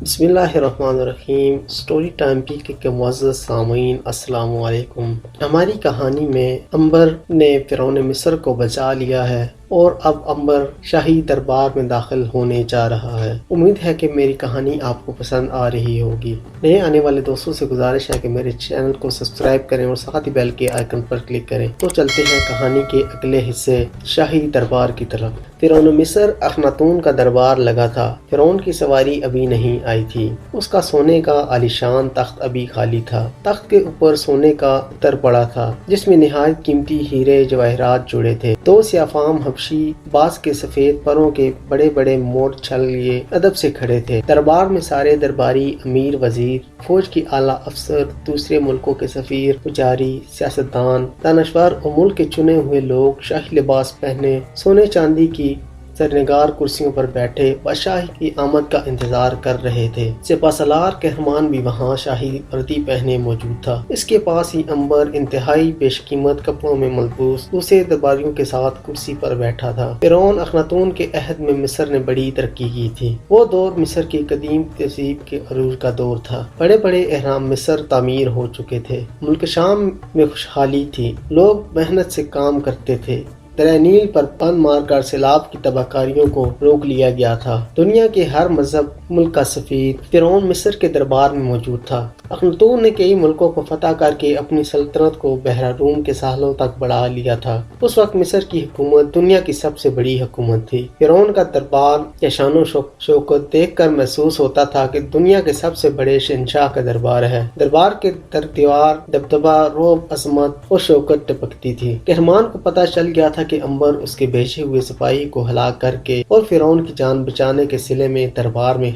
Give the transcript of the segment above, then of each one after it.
بسم اللہ الرحمن الرحیم۔ سٹوری ٹائم پی کے معزز سامعین السلام علیکم۔ ہماری کہانی میں عنبر نے فرعون مصر کو بچا لیا ہے اور اب عنبر شاہی دربار میں داخل ہونے جا رہا ہے۔ امید ہے کہ میری کہانی آپ کو پسند آ رہی ہوگی۔ نئے آنے والے دوستوں سے گزارش ہے کہ میرے چینل کو سبسکرائب کریں اور ساتھ ہی بیل کے آئیکن پر کلک کریں۔ تو چلتے ہیں کہانی کے اگلے حصے شاہی دربار کی طرف۔ فرعون مصر اخناتون کا دربار لگا تھا۔ فرعون کی سواری ابھی نہیں آئی تھی۔ اس کا سونے کا عالیشان تخت ابھی خالی تھا۔ تخت کے اوپر سونے کا اتر پڑا تھا جس میں نہایت قیمتی ہیرے جواہرات جڑے تھے۔ دو سیاہ حبشی باز کے سفید پروں کے بڑے بڑے موٹ چھل لیے ادب سے کھڑے تھے۔ دربار میں سارے درباری، امیر، وزیر، فوج کی اعلیٰ افسر، دوسرے ملکوں کے سفیر، پجاری، سیاستدان، دانشور اور ملک کے چنے ہوئے لوگ شاہی لباس پہنے سونے چاندی کی زرنگار کرسیوں پر بیٹھے بادشاہ کی آمد کا انتظار کر رہے تھے۔ سپہ سالار قہرمان بھی وہاں شاہی وردی پہنے موجود تھا۔ اس کے پاس ہی عنبر انتہائی بیش قیمت کپڑوں میں ملبوس دوسرے درباریوں کے ساتھ کرسی پر بیٹھا تھا۔ فرعون اخناتون کے عہد میں مصر نے بڑی ترقی کی تھی۔ وہ دور مصر کی قدیم تہذیب کے عروج کا دور تھا۔ بڑے بڑے اہرام مصر تعمیر ہو چکے تھے۔ ملک شام میں خوشحالی تھی۔ لوگ محنت سے کام کرتے تھے۔ دریا نیل پر بند مار کر سیلاب کی تباہ کاریوں کو روک لیا گیا تھا۔ دنیا کے ہر مذہب ملک کا سفیر فرعون مصر کے دربار میں موجود تھا۔ اخناتون نے کئی ملکوں کو فتح کر کے اپنی سلطنت کو بحر روم کے ساحلوں تک بڑھا لیا تھا۔ اس وقت مصر کی حکومت دنیا کی سب سے بڑی حکومت تھی۔ فرعون کا دربار یا شان و شوکت دیکھ کر محسوس ہوتا تھا کہ دنیا کے سب سے بڑے شہنشاہ کا دربار ہے۔ دربار کے در دیوار دبدبہ، رعب، عظمت اور شوکت ٹپکتی تھی۔ قہرمان کو پتہ چل گیا تھا کہ عنبر اس کے بھیجے ہوئے سپاہی کو ہلاک کر کے اور فرعون کی جان بچانے کے صلے میں دربار میں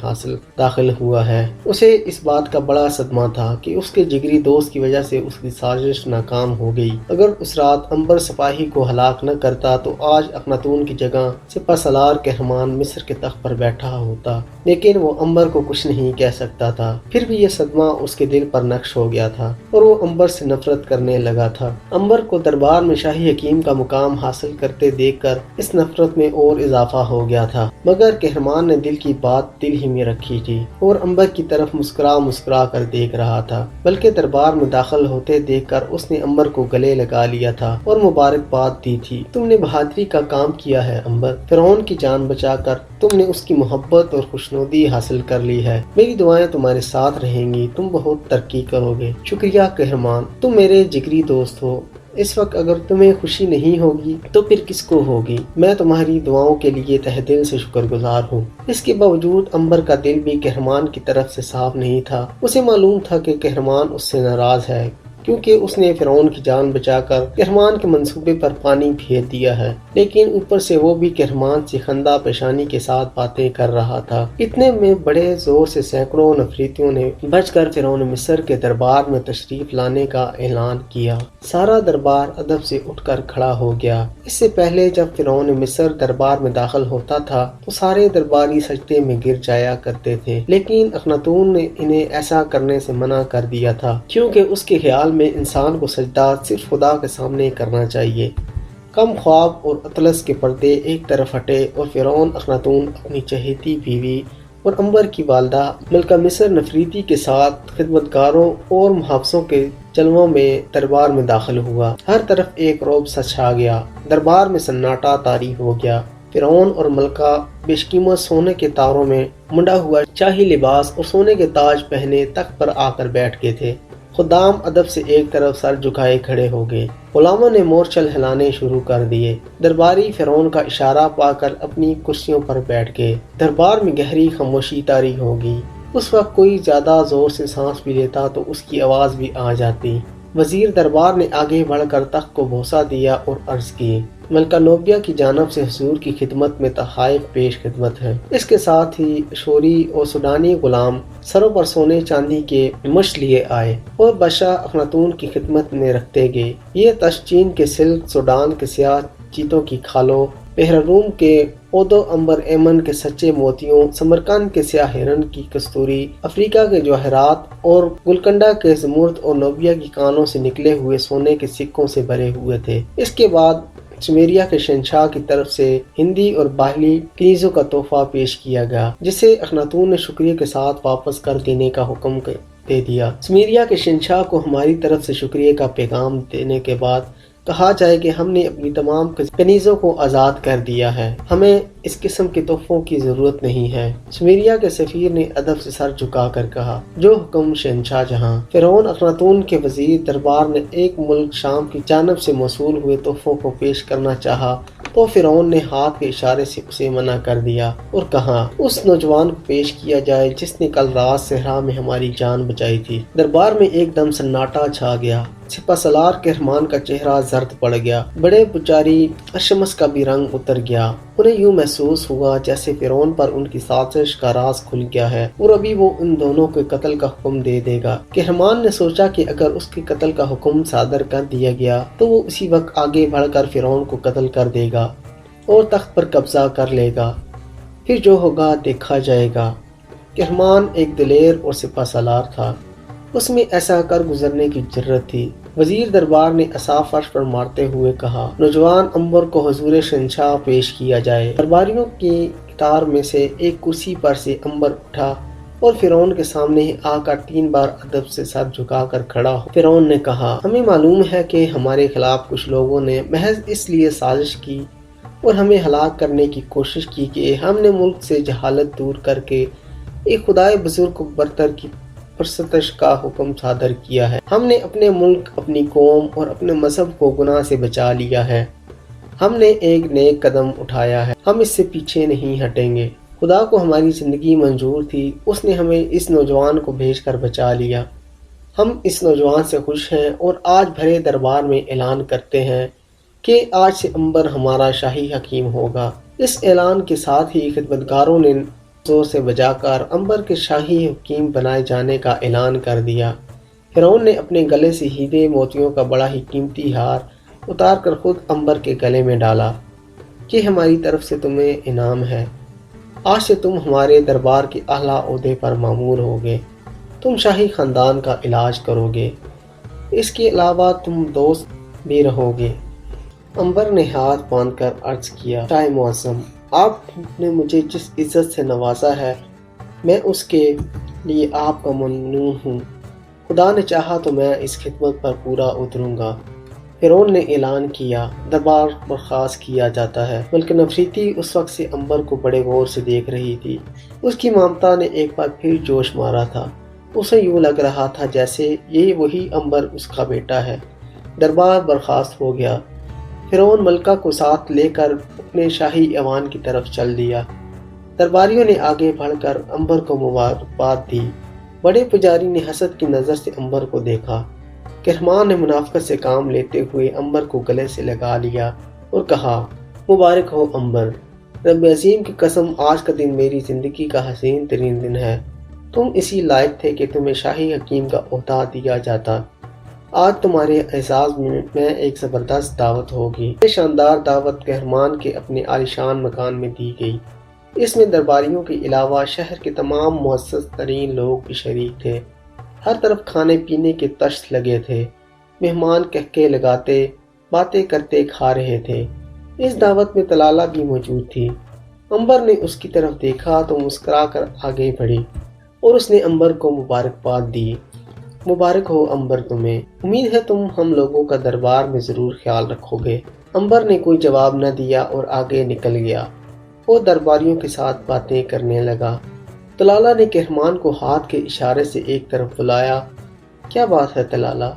داخل ہوا ہے۔ اسے اس بات کا بڑا صدمہ تھا کہ اس کے جگری دوست کی وجہ سے اس کی سازش ناکام ہو گئی۔ اگر اس رات عنبر سپاہی کو ہلاک نہ کرتا تو آج اخناتون کی جگہ سپہ سالار قہرمان مصر کے تخت پر بیٹھا ہوتا، لیکن وہ عنبر کو کچھ نہیں کہہ سکتا تھا۔ پھر بھی یہ صدمہ اس کے دل پر نقش ہو گیا تھا اور وہ عنبر سے نفرت کرنے لگا تھا۔ عنبر کو دربار میں شاہی حکیم کا مقام حاصل کرتے دیکھ کر اس نفرت میں اور اضافہ ہو گیا تھا، مگر قہرمان نے دل کی بات دل ہی میں رکھی تھی اور عنبر کی طرف مسکرا کر دیکھ رہا تھا، بلکہ دربار میں داخل ہوتے دیکھ کر اس نے عنبر کو گلے لگا لیا تھا اور مبارکباد دی تھی۔ تم نے بہادری کا کام کیا ہے عنبر، فرعون کی جان بچا کر تم نے اس کی محبت اور خوشنودی حاصل کر لی ہے۔ میری دعائیں تمہارے ساتھ رہیں گی، تم بہت ترقی کرو گے۔ شکریہ قہرمان، تم میرے جگری دوست ہو۔ اس وقت اگر تمہیں خوشی نہیں ہوگی تو پھر کس کو ہوگی؟ میں تمہاری دعاؤں کے لیے تہ دل سے شکر گزار ہوں۔ اس کے باوجود عنبر کا دل بھی قہرمان کی طرف سے صاف نہیں تھا۔ اسے معلوم تھا کہ قہرمان اس سے ناراض ہے کیونکہ اس نے فرعون کی جان بچا کر قہرمان کے منصوبے پر پانی پھیر دیا ہے، لیکن اوپر سے وہ بھی قہرمان سے خندہ پیشانی کے ساتھ باتیں کر رہا تھا۔ اتنے میں بڑے زور سے سینکڑوں نفریتیوں نے بچ کر فرعون مصر کے دربار میں تشریف لانے کا اعلان کیا۔ سارا دربار ادب سے اٹھ کر کھڑا ہو گیا۔ اس سے پہلے جب فرعون مصر دربار میں داخل ہوتا تھا تو سارے درباری سجدے میں گر جایا کرتے تھے، لیکن اخناتون نے انہیں ایسا کرنے سے منع کر دیا تھا کیونکہ اس کے خیال میں انسان کو سجدہ صرف خدا کے سامنے کرنا چاہیے۔ کم خواب اور اطلس کے پردے ایک طرف ہٹے اور فرعون اخناتون اپنی چہیتی بیوی اور عنبر کی والدہ ملکہ مصر نفریتی کے ساتھ خدمتگاروں اور محافظوں کے جلووں میں دربار میں داخل ہوا۔ ہر طرف ایک رعب سا چھا گیا۔ دربار میں سناٹا طاری ہو گیا۔ فرعون اور ملکہ بیش قیمت سونے کے تاروں میں منڈا ہوا شاہی لباس اور سونے کے تاج پہنے تخت پر آ کر بیٹھ گئے تھے۔ خدام ادب سے ایک طرف سر جھکائے کھڑے ہو گئے۔ غلاموں نے مورچل ہلانے شروع کر دیے۔ درباری فرعون کا اشارہ پا کر اپنی کرسیوں پر بیٹھ گئے۔ دربار میں گہری خاموشی طاری ہو گئی۔ اس وقت کوئی زیادہ زور سے سانس بھی لیتا تو اس کی آواز بھی آ جاتی۔ وزیر دربار نے آگے بڑھ کر تخت کو بوسہ دیا اور عرض کی، ملکہ نوبیہ کی جانب سے حضور کی خدمت میں تحائف پیش خدمت ہے۔ اس کے ساتھ ہی شوری اور سوڈانی غلام سروں پر سونے چاندی کے مشت لیے آئے اور بادشاہ اخناتون کی خدمت میں رکھتے گئے۔ یہ تش چین کے سلک، سوڈان کے سیاہ چیتوں کی کھالوں، بحر روم کے اودو عنبر، ایمن کے سچے موتیوں، سمرقند کے سیاہ ہرن کی کستوری، افریقہ کے جواہرات اور گلکنڈہ کے زمرد اور نوبیہ کی کانوں سے نکلے ہوئے سونے کے سکوں سے بھرے ہوئے تھے۔ اس کے بعد سمیریا کے شہنشاہ کی طرف سے ہندی اور باہلی کنیزوں کا تحفہ پیش کیا گیا، جسے اخناتون نے شکریہ کے ساتھ واپس کر دینے کا حکم دے دیا۔ سمیریا کے شہنشاہ کو ہماری طرف سے شکریہ کا پیغام دینے کے بعد کہا جائے کہ ہم نے اپنی تمام کنیزوں کو آزاد کر دیا ہے، ہمیں اس قسم کے تحفوں کی ضرورت نہیں ہے۔ سمیریا کے سفیر نے ادب سے سر جھکا کر کہا، جو حکم شہنشاہ جہاں۔ فرعون اخناتون کے وزیر دربار نے ایک ملک شام کی جانب سے موصول ہوئے تحفوں کو پیش کرنا چاہا تو فرعون نے ہاتھ کے اشارے سے اسے منع کر دیا اور کہا، اس نوجوان کو پیش کیا جائے جس نے کل رات صحرا میں ہماری جان بچائی تھی۔ دربار میں ایک دم سناٹا چھا گیا۔ سپہ سالار کہرمان کا چہرہ زرد پڑ گیا، بڑے پجاری اشمس کا بھی رنگ اتر گیا۔ انہیں یوں محسوس ہوا جیسے فرعون پر ان کی سازش کا راز کھل گیا ہے اور ابھی وہ ان دونوں کے قتل کا حکم دے دے گا۔ کہرمان نے سوچا کہ اگر اس کے قتل کا حکم صادر کر دیا گیا تو وہ اسی وقت آگے بڑھ کر فرعون کو قتل کر دے گا اور تخت پر قبضہ کر لے گا، پھر جو ہوگا دیکھا جائے گا۔ کہرمان ایک دلیر اور سپہ سالار تھا، اس میں ایسا کر گزرنے کی جرت تھی۔ وزیر دربار نے عصا فرش پر مارتے ہوئے کہا، نوجوان عنبر کو حضور شہنشاہ پیش کیا جائے۔ درباریوں کی قطار میں سے ایک کرسی پر سے عنبر اٹھا اور فرعون کے سامنے آ کر 3 بار ادب سے سر جھکا کر کھڑا ہو۔ فرعون نے کہا، ہمیں معلوم ہے کہ ہمارے خلاف کچھ لوگوں نے محض اس لیے سازش کی اور ہمیں ہلاک کرنے کی کوشش کی کہ ہم نے ملک سے جہالت دور کر کے ایک خدائے بزرگ برتر کی پرستش کا حکم صادر کیا ہے۔ ہم نے اپنے ملک، اپنی قوم اور اپنے مذہب کو گناہ سے بچا لیا ہے۔ ہم نے ایک نیک قدم اٹھایا ہے، ہم اس سے پیچھے نہیں ہٹیں گے۔ خدا کو ہماری زندگی منظور تھی، اس نے ہمیں اس نوجوان کو بھیج کر بچا لیا۔ ہم اس نوجوان سے خوش ہیں اور آج بھرے دربار میں اعلان کرتے ہیں کہ آج سے عنبر ہمارا شاہی حکیم ہوگا۔ اس اعلان کے ساتھ ہی خدمتگاروں نے زور سے بجا کر عنبر کے شاہی حکیم بنائے جانے کا اعلان کر دیا۔ فرعون نے اپنے گلے سے ہیرے موتیوں کا بڑا ہی قیمتی ہار اتار کر خود عنبر کے گلے میں ڈالا کہ ہماری طرف سے تمہیں انعام ہے، آج سے تم ہمارے دربار کے اعلیٰ عہدے پر مامور ہوگے، تم شاہی خاندان کا علاج کرو گے، اس کے علاوہ تم دوست بھی رہو گے۔ عنبر نے ہاتھ باندھ کر عرض کیا، شاہ معظم، آپ نے مجھے جس عزت سے نوازا ہے میں اس کے لیے آپ کا ممنون ہوں۔ خدا نے چاہا تو میں اس خدمت پر پورا اتروں گا۔ فرعون نے اعلان کیا، دربار برخاست کیا جاتا ہے۔ ملکہ نفریتی اس وقت سے عنبر کو بڑے غور سے دیکھ رہی تھی۔ اس کی مامتا نے ایک بار پھر جوش مارا تھا، اسے یوں لگ رہا تھا جیسے یہ وہی عنبر اس کا بیٹا ہے۔ دربار برخاست ہو گیا۔ فرعون ملکہ کو ساتھ لے کر اپنے شاہی ایوان کی طرف چل دیا۔ درباریوں نے آگے بڑھ کر عنبر کو مبارکباد دی۔ بڑے پجاری نے حسد کی نظر سے عنبر کو دیکھا۔ کہرمان نے منافقت سے کام لیتے ہوئے عنبر کو گلے سے لگا لیا اور کہا، مبارک ہو عنبر، رب عظیم کی قسم آج کا دن میری زندگی کا حسین ترین دن ہے۔ تم اسی لائق تھے کہ تمہیں شاہی حکیم کا عہدہ دیا جاتا۔ آج تمہارے اعزاز میں ایک زبردست دعوت ہوگی۔ یہ شاندار دعوت کہرمان کے اپنے عالیشان مکان میں دی گئی۔ اس میں درباریوں کے علاوہ شہر کے تمام معزز ترین لوگ بھی شریک تھے۔ ہر طرف کھانے پینے کے تشت لگے تھے، مہمان کہکے لگاتے باتیں کرتے کھا رہے تھے۔ اس دعوت میں طلالہ بھی موجود تھی۔ عنبر نے اس کی طرف دیکھا تو مسکرا کر آگے بڑھی اور اس نے عنبر کو مبارکباد دی۔ مبارک ہو عنبر تمہیں، امید ہے تم ہم لوگوں کا دربار میں ضرور خیال رکھو گے۔ عنبر نے کوئی جواب نہ دیا اور آگے نکل گیا اور درباریوں کے ساتھ باتیں کرنے لگا۔ طلالہ نے کہرمان کو ہاتھ کے اشارے سے ایک طرف بلایا۔ کیا بات ہے طلالہ؟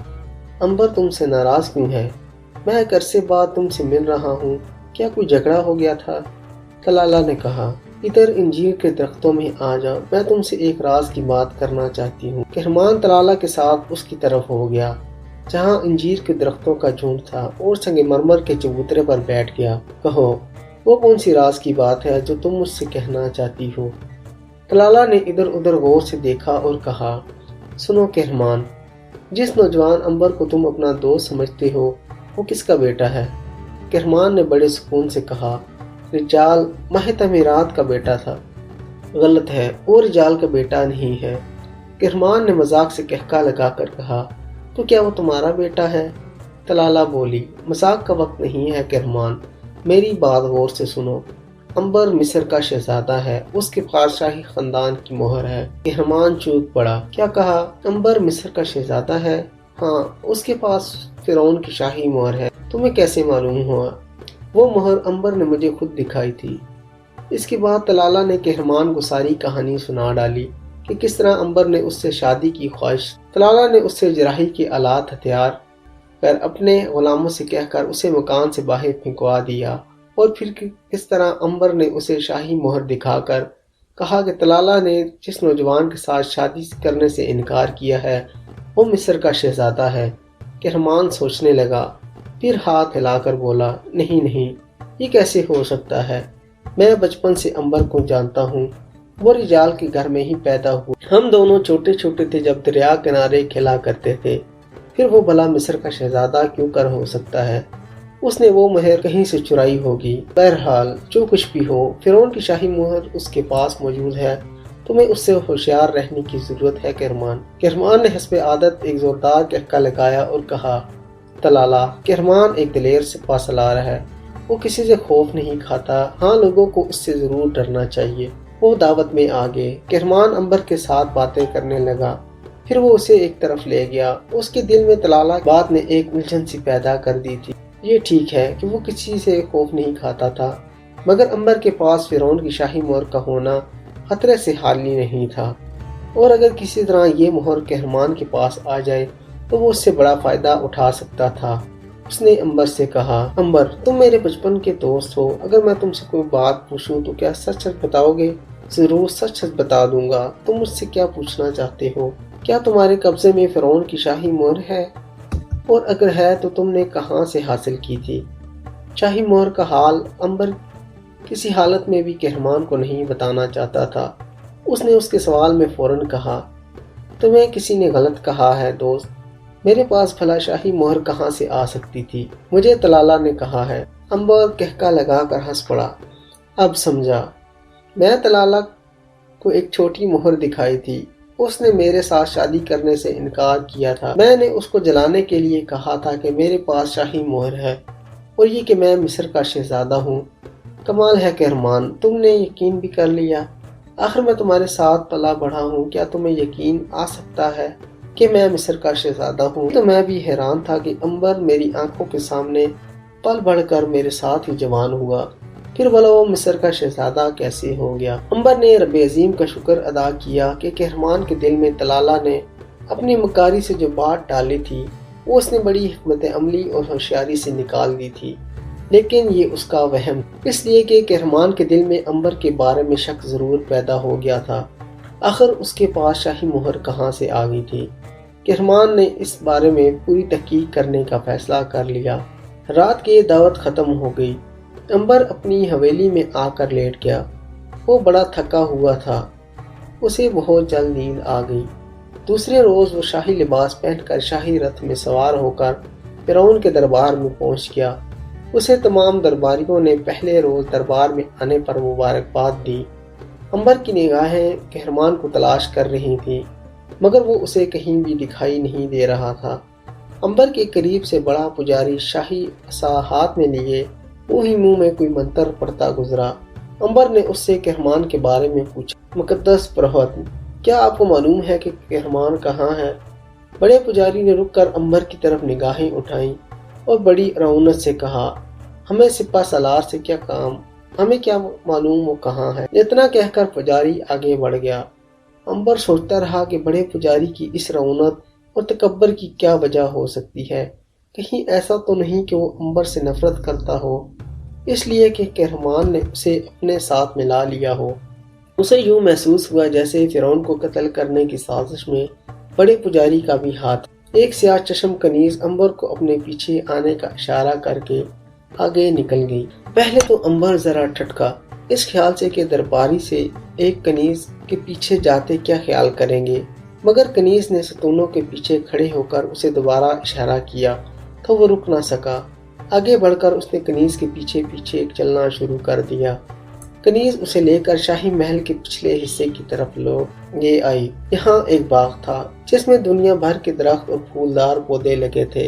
عنبر تم سے ناراض کیوں ہے؟ میں ایک عرصے بعد تم سے مل رہا ہوں، کیا کوئی جھگڑا ہو گیا تھا؟ طلالہ نے کہا، ادھر انجیر کے درختوں میں آ جاؤ، میں تم سے ایک راز کی بات کرنا چاہتی ہوں۔ کہرمان طلالہ کے ساتھ اس کی طرف ہو گیا جہاں انجیر کے درختوں کا جھنڈ تھا اور سنگ مرمر کے چبوترے پر بیٹھ گیا۔ کہو، وہ کون سی راز کی بات ہے جو تم مجھ سے کہنا چاہتی ہو؟ طلالہ نے ادھر ادھر غور سے دیکھا اور کہا، سنو کہرمان، جس نوجوان عنبر کو تم اپنا دوست سمجھتے ہو وہ کس کا بیٹا ہے؟ کہرمان نے بڑے سکون سے کہا، رجال ماہ تعمیرات کا بیٹا تھا۔ غلط ہے، وہ رجال کا بیٹا نہیں ہے۔ کہرمان نے مذاق سے کہکا لگا کر کہا، تو کیا وہ تمہارا بیٹا ہے؟ طلالہ بولی، مذاق کا وقت نہیں ہے کہرمان، میری بات غور سے سنو۔ امبر مصر کا شہزادہ ہے، اس کے پاس شاہی خاندان کی مہر ہے۔ کہرمان چوک پڑا، کیا کہا؟ امبر مصر کا شہزادہ ہے؟ ہاں، اس کے پاس فرعون کی شاہی مہر ہے۔ تمہیں کیسے معلوم ہوا؟ وہ مہر امبر نے مجھے خود دکھائی تھی۔ اس کے بعد طلالہ نے کہرمان کو ساری کہانی سنا ڈالی کہ کس طرح امبر نے اس سے شادی کی خواہش۔ طلالہ نے اس سے جراحی کے آلات ہتھیار کر اپنے غلاموں سے کہہ کر اسے مکان سے باہر پھینکوا دیا، اور پھر کس طرح امبر نے اسے شاہی مہر دکھا کر کہا کہ طلالہ نے جس نوجوان کے ساتھ شادی کرنے سے انکار کیا ہے وہ مصر کا شہزادہ ہے۔ کہرمان سوچنے لگا، پھر ہاتھ ہلا کر بولا، نہیں نہیں، یہ کیسے ہو سکتا ہے؟ میں بچپن سے امبر کو جانتا ہوں، وہ رجال کے گھر میں ہی پیدا ہوئے، ہم دونوں چھوٹے چھوٹے تھے جب دریا کنارے کھیلا کرتے تھے، پھر وہ بھلا مصر کا شہزادہ کیوں کر ہو سکتا ہے؟ اس نے وہ مہر کہیں سے چرائی ہوگی۔ بہرحال جو کچھ بھی ہو، فرعون کی شاہی مہر اس کے پاس موجود ہے، تمہیں اس سے ہوشیار رہنے کی ضرورت ہے کہرمان۔ کہرمان نے حسب عادت ایک زوردار کہکا لگایا اور کہا، طلالہ، کہرمان ایک دلیر سپہ سالار ہے، وہ کسی سے خوف نہیں کھاتا، ہاں لوگوں کو اس سے ضرور ڈرنا چاہیے۔ وہ دعوت میں آگے، کہرمان امبر کے ساتھ باتیں کرنے لگا، پھر وہ اسے ایک طرف لے گیا۔ اس کے دل میں طلالہ بات نے ایک الجھن سی پیدا کر دی تھی۔ یہ ٹھیک ہے کہ وہ کسی سے خوف نہیں کھاتا تھا، مگر امبر کے پاس فرعون کی شاہی مہر کا ہونا خطرے سے خالی نہیں تھا، اور اگر کسی طرح یہ مہر کہرمان کے پاس آ جائے تو وہ اس سے بڑا فائدہ اٹھا سکتا تھا۔ اس نے امبر سے کہا، امبر، تم میرے بچپن کے دوست ہو، اگر میں تم سے کوئی بات پوچھوں تو کیا سچ سچ بتاؤ گے؟ ضرور سچ سچ بتا دوں گا۔ تم مجھ سے کیا پوچھنا چاہتے ہو؟ کیا تمہارے قبضے میں فرعون کی شاہی مہر ہے؟ اور اگر ہے تو تم نے کہاں سے حاصل کی تھی؟ شاہی مہر کا حال امبر کسی حالت میں بھی کہرمان کو نہیں بتانا چاہتا تھا۔ اس نے اس کے سوال میں فوراً کہا، تمہیں کسی نے غلط کہا ہے دوست، میرے پاس بھلا شاہی مہر کہاں سے آ سکتی تھی؟ مجھے طلالہ نے کہا ہے۔ امبر کہکا لگا کر ہنس پڑا، اب سمجھا، میں طلالہ کو ایک چھوٹی مہر دکھائی تھی، اس نے میرے ساتھ شادی کرنے سے انکار کیا تھا، میں نے اس کو جلانے کے لیے کہا تھا کہ میرے پاس شاہی مہر ہے، اور یہ کہ میں مصر کا شہزادہ ہوں۔ کمال ہے کہرمان، تم نے یقین بھی کر لیا، آخر میں تمہارے ساتھ پلا بڑھا ہوں، کیا تمہیں یقین آ سکتا ہے کہ میں مصر کا شہزادہ ہوں؟ تو میں بھی حیران تھا کہ امبر میری آنکھوں کے سامنے پل بڑھ کر میرے ساتھ ہی جوان ہوا، پھر بھلا وہ مصر کا شہزادہ کیسے ہو گیا؟ امبر نے رب عظیم کا شکر ادا کیا کہ کہرمان کے دل میں طلالہ نے اپنی مکاری سے جو بات ڈالی تھی وہ اس نے بڑی حکمت عملی اور ہوشیاری سے نکال دی تھی، لیکن یہ اس کا وہم، اس لیے کہ کہرمان کے دل میں امبر کے بارے میں شک ضرور پیدا ہو گیا تھا، آخر اس کے پاس شاہی مہر کہاں سے آ گئی تھی؟ کہرمان نے اس بارے میں پوری تحقیق کرنے کا فیصلہ کر لیا۔ رات کی دعوت ختم ہو گئی، امبر اپنی حویلی میں آ کر لیٹ گیا، وہ بڑا تھکا ہوا تھا، اسے بہت جلد نیند آ گئی۔ دوسرے روز وہ شاہی لباس پہن کر شاہی رتھ میں سوار ہو کر فرعون کے دربار میں پہنچ گیا۔ اسے تمام درباریوں نے پہلے روز دربار میں آنے پر مبارکباد دی۔ امبر کی نگاہیں کہرمان کو تلاش کر رہی تھیں، مگر وہ اسے کہیں بھی دکھائی نہیں دے رہا تھا۔ امبر کے قریب سے بڑا پجاری شاہی عصا ہاتھ میں لیے وہی منہ میں کوئی منتر پڑھتا گزرا۔ امبر نے اس سے کہرمان کے بارے میں پوچھا، مقدس پروہت، کیا آپ کو معلوم ہے کہ کہرمان کہاں ہے؟ بڑے پجاری نے رک کر امبر کی طرف نگاہیں اٹھائیں اور بڑی رعونت سے کہا، ہمیں سپہ سالار سے کیا کام، ہمیں کیا معلوم وہ کہاں ہے؟ اتنا کہہ کر پجاری آگے بڑھ گیا۔ امبر سوچتا رہا کہ بڑے پجاری کی اس رعونت اور تکبر کی کیا وجہ ہو سکتی ہے؟ کہیں ایسا تو نہیں کہ وہ امبر سے نفرت کرتا ہو اس لیے کہ کہرمان نے اسے اپنے ساتھ ملا لیا ہو؟ اسے یوں محسوس ہوا جیسے فرعون کو قتل کرنے کی سازش میں بڑے پجاری کا بھی ہاتھ۔ ایک سیاہ چشم کنیز امبر کو اپنے پیچھے آنے کا اشارہ کر کے آگے نکل گئی۔ پہلے تو امبر ذرا ٹھٹکا، اس خیال سے کہ درباری سے ایک کنیز کے پیچھے جاتے کیا خیال کریں گے، مگر کنیز نے ستونوں کے پیچھے کھڑے ہو کر اسے دوبارہ اشارہ کیا تو وہ رک نہ سکا۔ آگے بڑھ کر اس نے کنیز کے پیچھے پیچھے چلنا شروع کر دیا۔ کنیز اسے لے کر شاہی محل کے پچھلے حصے کی طرف لے آئی۔ یہاں ایک باغ تھا جس میں دنیا بھر کے درخت اور پھولدار پودے لگے تھے۔